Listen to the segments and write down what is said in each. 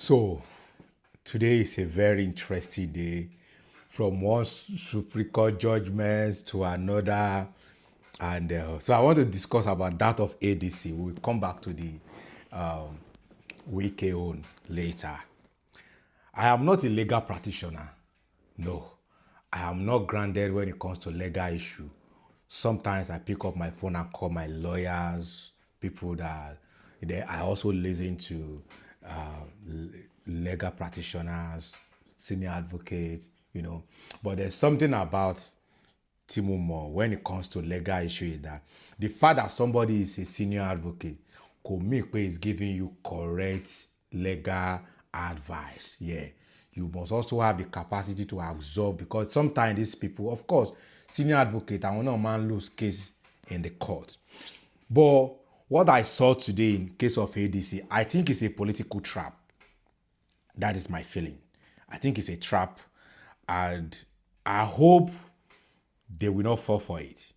So today is a very interesting day, from one Supreme Court judgment to another, and so I want to discuss about that of ADC. We'll come back to the Wike own later. I am not a legal practitioner. No, I am not grounded when it comes to legal issue. Sometimes I pick up my phone and call my lawyers, people that I also listen to legal practitioners, senior advocates. But there's something about Timumo when it comes to legal issues that the fact that somebody is a senior advocate could make is giving you correct legal advice. Yeah. You must also have the capacity to absorb, because sometimes these people, of course, senior advocate, I want no man lose case in the court. But what I saw today in case of ADC, I think it's a political trap. That is my feeling. I think it's a trap, and I hope they will not fall for it.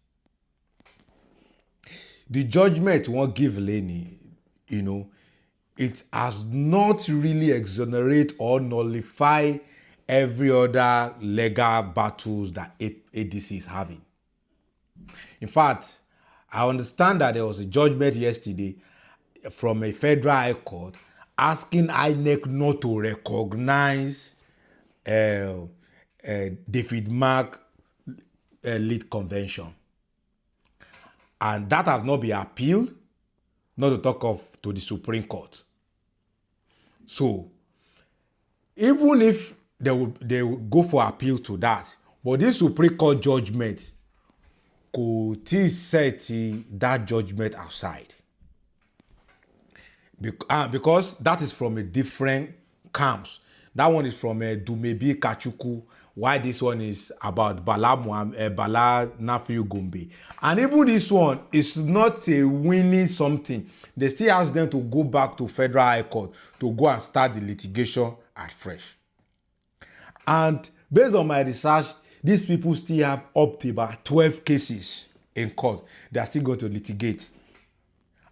The judgment won't give Lenny, it has not really exonerate or nullify every other legal battles that ADC is having. In fact, I understand that there was a judgment yesterday from a federal high court asking INEC not to recognize David Mark lead convention. And that has not been appealed, not to talk of to the Supreme Court. So, even if they will go for appeal to that, but this Supreme Court judgment could set that judgment aside. Because that is from a different camps. That one is from Dumebi Kachuku, while this one is about Bala Nafiu Gombe. And even this one is not a winning something. They still ask them to go back to Federal High Court to go and start the litigation afresh. And based on my research, these people still have up to about 12 cases in court. They are still going to litigate.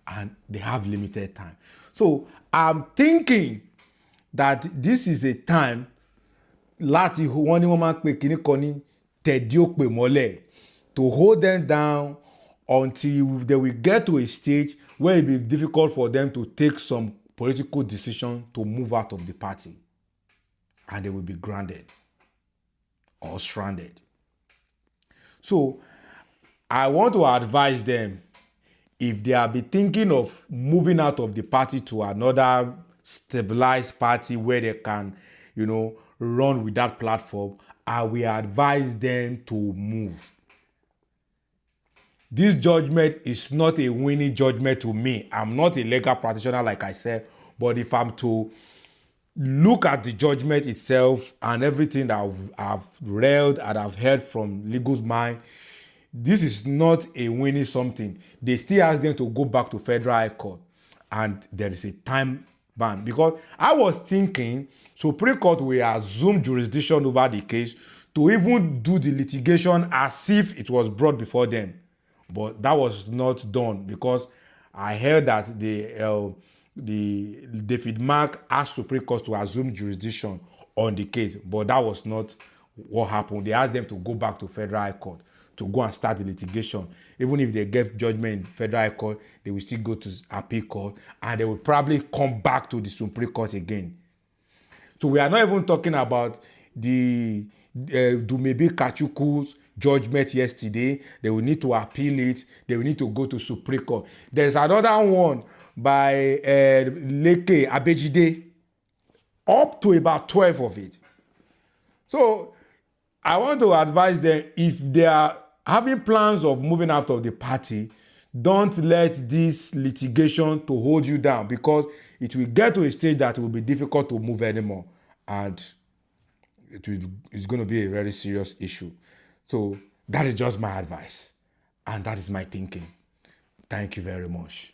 And they have limited time. So I'm thinking that this is a time láti wọ́n ní wọ́n máa ń pè kíní kan ní tẹ̀dí òpè mọ́lẹ̀, to hold them down until they will get to a stage where it will be difficult for them to take some political decision to move out of the party, and they will be grounded or stranded. So I want to advise them, if they have been thinking of moving out of the party to another stabilized party where they can, run with that platform, I will advise them to move. This judgment is not a winning judgment to me. I'm not a legal practitioner, like I said, but if I'm to look at the judgment itself and everything that I've read and I've heard from legal's mind, this is not a winning something. They still ask them to go back to Federal High Court, and there is a time ban. Because I was thinking Supreme Court will assume jurisdiction over the case to even do the litigation as if it was brought before them. But that was not done, because I heard that the David Mark asked Supreme Court to assume jurisdiction on the case, but that was not what happened. They asked them to go back to Federal High Court to go and start the litigation. Even if they get judgment in Federal High Court, they will still go to appeal court, and they will probably come back to the Supreme Court again. So we are not even talking about the Dumebi Kachuku's judgment yesterday. They will need to appeal it. They will need to go to Supreme Court. There's another one by Leke Abejide, up to about 12 of it. So I want to advise them, if they are having plans of moving out of the party, don't let this litigation to hold you down, because it will get to a stage that it will be difficult to move anymore, and it's going to be a very serious issue. So that is just my advice, and that is my thinking. Thank you very much.